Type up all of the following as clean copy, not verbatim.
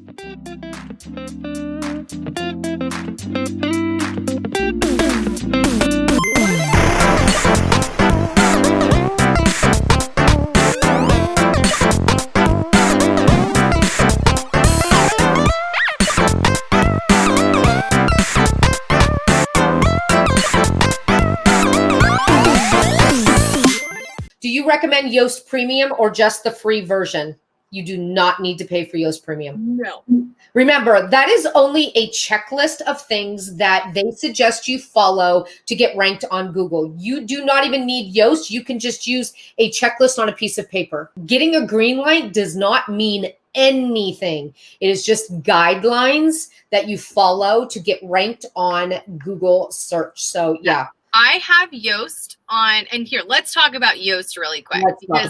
Do you recommend Yoast Premium or just the free version? You do not need to pay for Yoast Premium. No. Remember, that is only a checklist of things that they suggest you follow to get ranked on Google. You do not even need Yoast. You can just use a checklist on a piece of paper. Getting a green light does not mean anything. It is just guidelines that you follow to get ranked on Google search. So yeah. I have Yoast on, and here, let's talk about Yoast really quick, because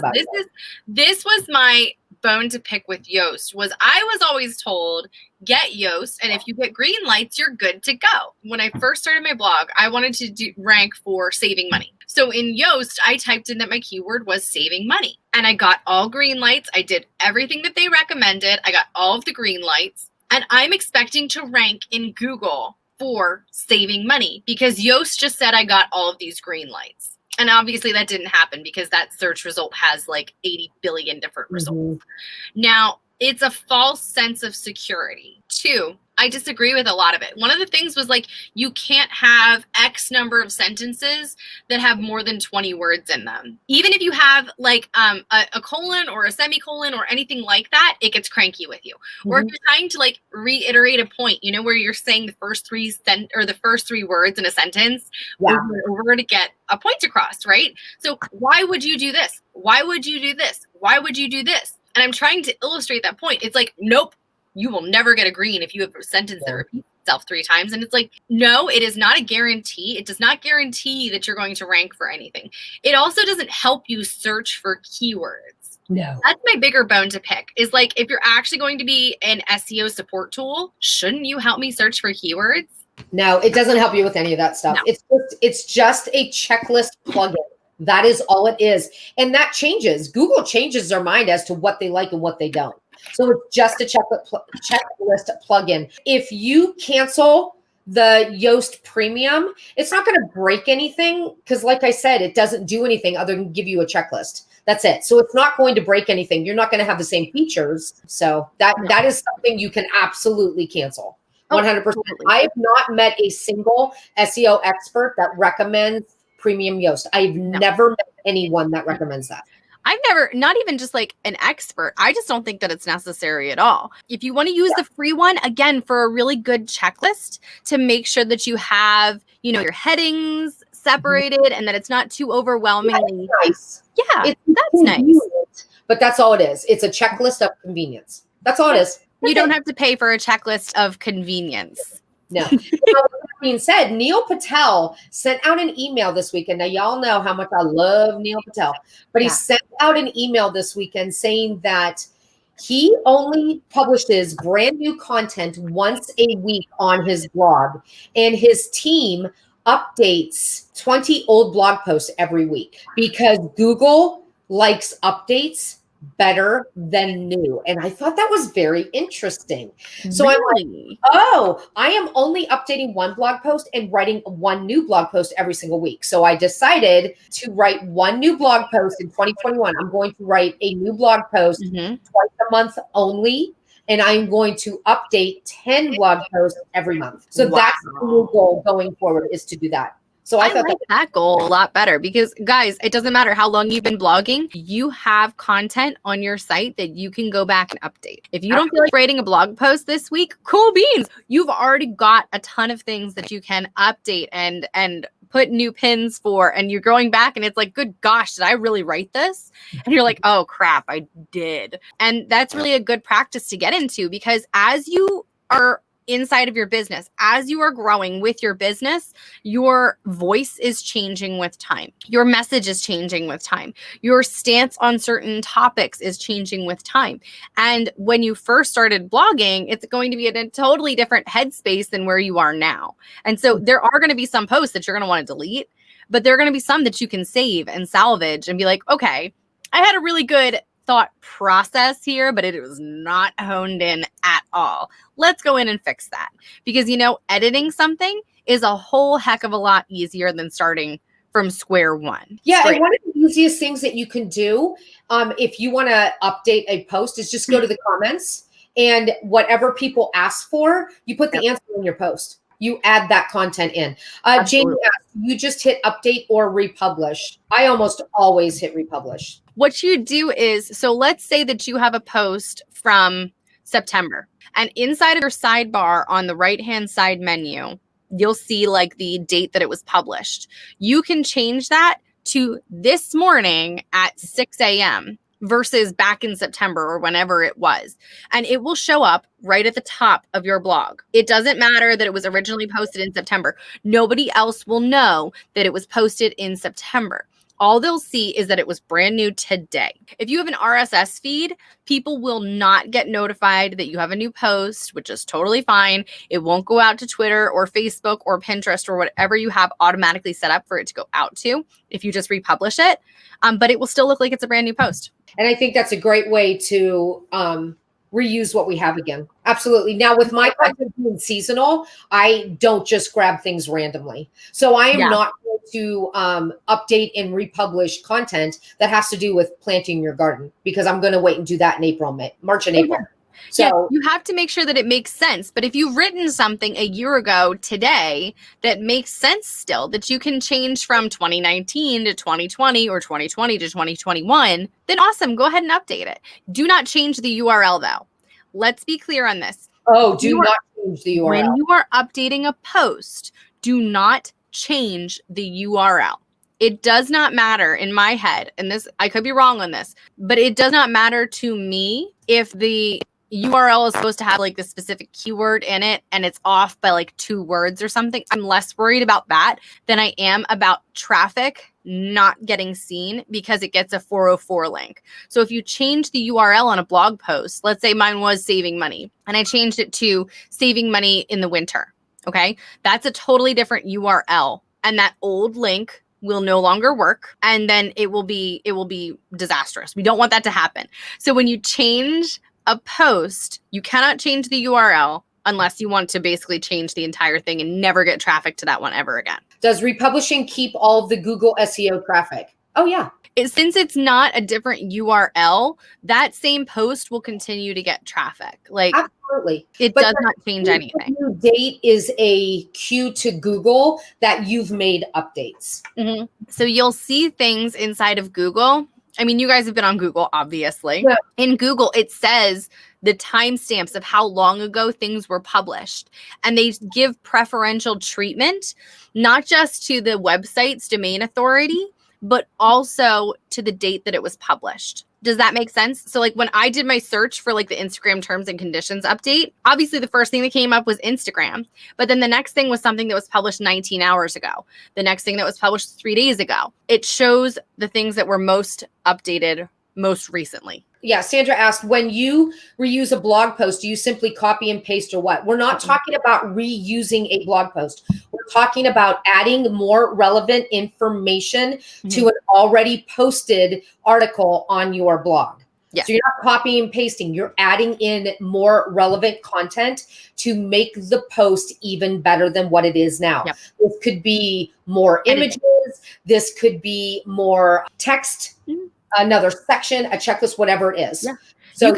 this was my bone to pick with Yoast. Was I was always told, get Yoast, and if you get green lights, you're good to go. When I first started my blog, I wanted to rank for saving money. So in Yoast, I typed in that my keyword was saving money, and I got all green lights. I did everything that they recommended. I got all of the green lights, and I'm expecting to rank in Google for saving money because Yoast just said I got all of these green lights. And obviously that didn't happen because that search result has like 80 billion different results. Now, it's a false sense of security. 2, I disagree with a lot of it. One of the things was like, you can't have X number of sentences that have more than 20 words in them. Even if you have like a colon or a semicolon or anything like that, it gets cranky with you. Or if you're trying to like reiterate a point, you know, where you're saying the first three words in a sentence over and over to get a point across, right? So why would you do this? Why would you do this? Why would you do this? And I'm trying to illustrate that point. It's like, nope. You will never get a green if you have a sentence that repeats itself 3 times. And it's like, no, it is not a guarantee. It does not guarantee that you're going to rank for anything. It also doesn't help you search for keywords. No. That's my bigger bone to pick is like, if you're actually going to be an SEO support tool, shouldn't you help me search for keywords? No, it doesn't help you with any of that stuff. No. It's just a checklist plugin. That is all it is. And that changes. Google changes their mind as to what they like and what they don't. So it's just a checklist plugin. If you cancel the Yoast Premium, it's not going to break anything because, like I said, it doesn't do anything other than give you a checklist. That's it. So it's not going to break anything. You're not going to have the same features. So that is something you can absolutely cancel. 100%. I have not met a single SEO expert that recommends Premium Yoast. I've never met anyone that recommends that. I've never, not even just like an expert. I just don't think that it's necessary at all. If you want to use the free one, again, for a really good checklist to make sure that you have, you know, your headings separated and that it's not too overwhelmingly. Nice. Yeah, that's nice. But that's all it is. It's a checklist of convenience. That's all it is. You don't have to pay for a checklist of convenience. No. With that being said, Neil Patel sent out an email this weekend. Now, y'all know how much I love Neil Patel, but he sent out an email this weekend saying that he only publishes brand new content once a week on his blog, and his team updates 20 old blog posts every week because Google likes updates better than new. And I thought that was very interesting. So I'm like, oh, I am only updating one blog post and writing one new blog post every single week. So I decided to write one new blog post in 2021. I'm going to write a new blog post twice a month only. And I'm going to update 10 blog posts every month. So that's the new goal going forward, is to do that. So I thought like that goal a lot better because, guys, it doesn't matter how long you've been blogging. You have content on your site that you can go back and update. If you don't feel like writing a blog post this week, cool beans. You've already got a ton of things that you can update and put new pins for, and you're going back and it's like, good gosh, did I really write this? And you're like, oh crap, I did. And that's really a good practice to get into because as you are inside of your business, as you are growing with your business, your voice is changing with time. Your message is changing with time. Your stance on certain topics is changing with time. And when you first started blogging, it's going to be in a totally different headspace than where you are now. And so there are going to be some posts that you're going to want to delete, but there are going to be some that you can save and salvage and be like, okay, I had a really good thought process here, but it was not honed in at all. Let's go in and fix that. Because, editing something is a whole heck of a lot easier than starting from square one. Yeah, and one of the easiest things that you can do if you want to update a post is just go to the comments, and whatever people ask for, you put the answer in your post. You add that content in. Jamie asked, you just hit update or republish? I almost always hit republish. What you do is, so let's say that you have a post from September, and inside of your sidebar on the right-hand side menu, you'll see like the date that it was published. You can change that to this morning at 6 a.m. versus back in September or whenever it was. And it will show up right at the top of your blog. It doesn't matter that it was originally posted in September. Nobody else will know that it was posted in September. All they'll see is that it was brand new today. If you have an RSS feed, people will not get notified that you have a new post, which is totally fine. It won't go out to Twitter or Facebook or Pinterest or whatever you have automatically set up for it to go out to if you just republish it. But it will still look like it's a brand new post. And I think that's a great way to reuse what we have again. Absolutely. Now with my content being seasonal, I don't just grab things randomly. So I am not going to update and republish content that has to do with planting your garden, because I'm going to wait and do that in March and April. So you have to make sure that it makes sense. But if you've written something a year ago today that makes sense still, that you can change from 2019 to 2020 or 2020 to 2021, then awesome. Go ahead and update it. Do not change the URL though. Let's be clear on this. Oh, do not change the URL. When you are updating a post, do not change the URL. It does not matter in my head, and this, I could be wrong on this, but it does not matter to me if the URL is supposed to have like the specific keyword in it and it's off by like 2 words or something. I'm less worried about that than I am about traffic not getting seen because it gets a 404 link. So if you change the URL on a blog post, let's say mine was saving money and I changed it to saving money in the winter. Okay. That's a totally different URL, and that old link will no longer work, and then it will be disastrous. We don't want that to happen. So when you change a post, you cannot change the URL unless you want to basically change the entire thing and never get traffic to that one ever again. Does republishing keep all of the Google SEO traffic? Oh yeah. Since it's not a different URL, that same post will continue to get traffic. Like absolutely. It does not change anything. New date is a cue to Google that you've made updates. Mm-hmm. So you'll see things inside of Google. I mean, you guys have been on Google, obviously. Yeah. In Google, it says the timestamps of how long ago things were published. And they give preferential treatment, not just to the website's domain authority, but also to the date that it was published. Does that make sense? So like when I did my search for like the Instagram terms and conditions update, obviously the first thing that came up was Instagram. But then the next thing was something that was published 19 hours ago. The next thing that was published 3 days ago. It shows the things that were most updated most recently. Yeah, Sandra asked, when you reuse a blog post, do you simply copy and paste or what? We're not talking about reusing a blog post. We're talking about adding more relevant information to an already posted article on your blog. Yes. So you're not copying and pasting. You're adding in more relevant content to make the post even better than what it is now. Yep. This could be more images. This could be more text. Another section, a checklist, whatever it is. Yeah. So you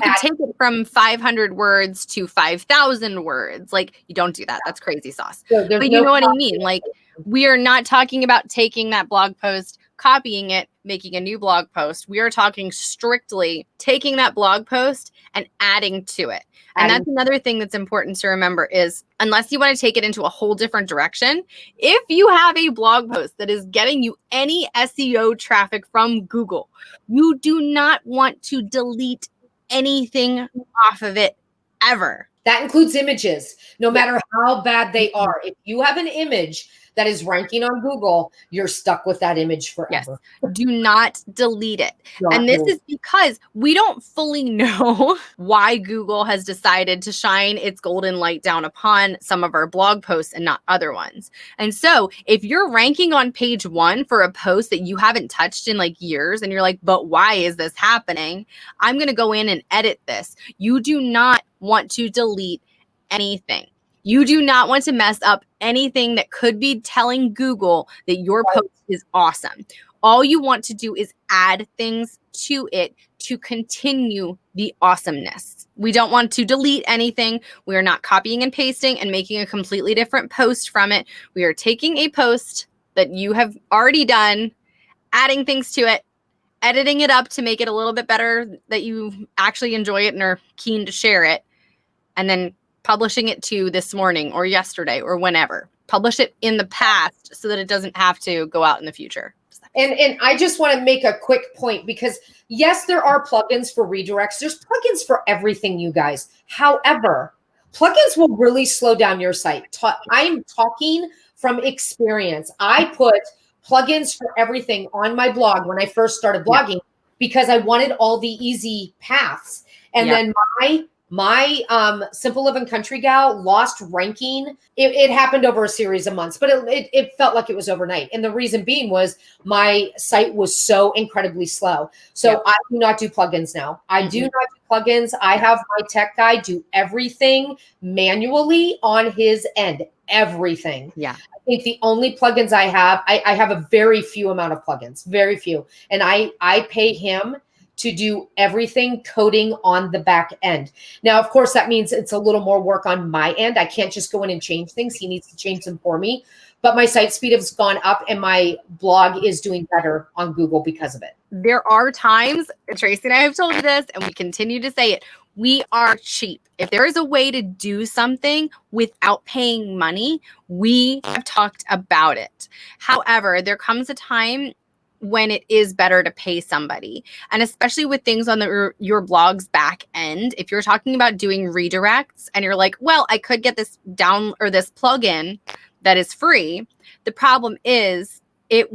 could take it from 500 words to 5,000 words. Like, you don't do that. That's crazy sauce. So but you know what I mean? Like, we are not talking about taking that blog post, copying it, making a new blog post. We are talking strictly taking that blog post and adding to it. And that's another thing that's important to remember is, unless you want to take it into a whole different direction, if you have a blog post that is getting you any SEO traffic from Google, you do not want to delete anything off of it ever. That includes images, no matter how bad they are. If you have an image that is ranking on Google, you're stuck with that image forever. Yes. Do not delete it. And this is because we don't fully know why Google has decided to shine its golden light down upon some of our blog posts and not other ones. And so if you're ranking on page 1 for a post that you haven't touched in like years, and you're like, but why is this happening? I'm going to go in and edit this. You do not want to delete anything. You do not want to mess up anything that could be telling Google that your post is awesome. All you want to do is add things to it to continue the awesomeness. We don't want to delete anything. We are not copying and pasting and making a completely different post from it. We are taking a post that you have already done, adding things to it, editing it up to make it a little bit better, that you actually enjoy it and are keen to share it, and then publishing it to this morning or yesterday or whenever. Publish it in the past so that it doesn't have to go out in the future. And I just want to make a quick point, because yes, there are plugins for redirects. There's plugins for everything, you guys. However, plugins will really slow down your site. I'm talking from experience. I put plugins for everything on my blog when I first started blogging because I wanted all the easy paths. And then my Simple Living Country Gal lost ranking. It happened over a series of months, but it felt like it was overnight. And the reason being was my site was so incredibly slow. So I do not do plugins now. I do not do plugins. I have my tech guy do everything manually on his end, everything. Yeah. I think the only plugins I have a very few amount of plugins, very few. And I pay him to do everything coding on the back end. Now, of course, that means it's a little more work on my end. I can't just go in and change things. He needs to change them for me. But my site speed has gone up and my blog is doing better on Google because of it. There are times, Tracy and I have told you this, and we continue to say it, we are cheap. If there is a way to do something without paying money, we have talked about it. However, there comes a time when it is better to pay somebody. And especially with things on your blog's back end, if you're talking about doing redirects and you're like, well, I could get this down or this plugin that is free. The problem is it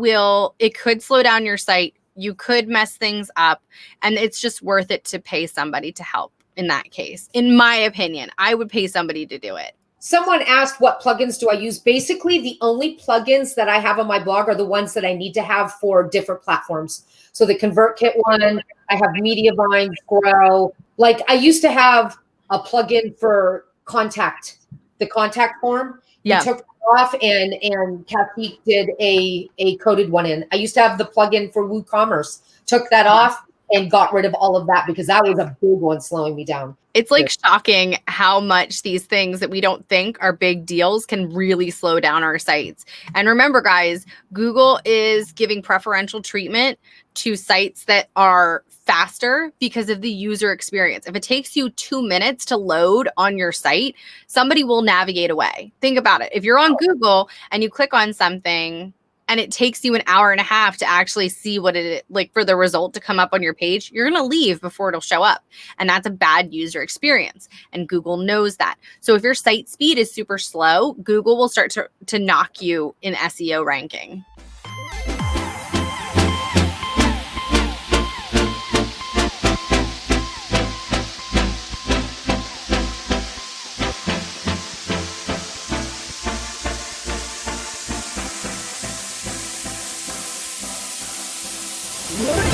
could slow down your site. You could mess things up, and it's just worth it to pay somebody to help in that case. In my opinion, I would pay somebody to do it. Someone asked, what plugins do I use? Basically, the only plugins that I have on my blog are the ones that I need to have for different platforms. So the ConvertKit one, I have Mediavine, Grow. Like I used to have a plugin for the contact form. Yeah. We took it off and Kathy did a coded one in. I used to have the plugin for WooCommerce. Took that off and got rid of all of that because that was a big one slowing me down. It's like shocking how much these things that we don't think are big deals can really slow down our sites. And remember, guys, Google is giving preferential treatment to sites that are faster because of the user experience. If it takes you 2 minutes to load on your site, somebody will navigate away. Think about it. If you're on Google and you click on something and it takes you an hour and a half to actually see what it like for the result to come up on your page, you're going to leave before it'll show up. And that's a bad user experience. And Google knows that. So if your site speed is super slow, Google will start to knock you in SEO ranking. Yeah.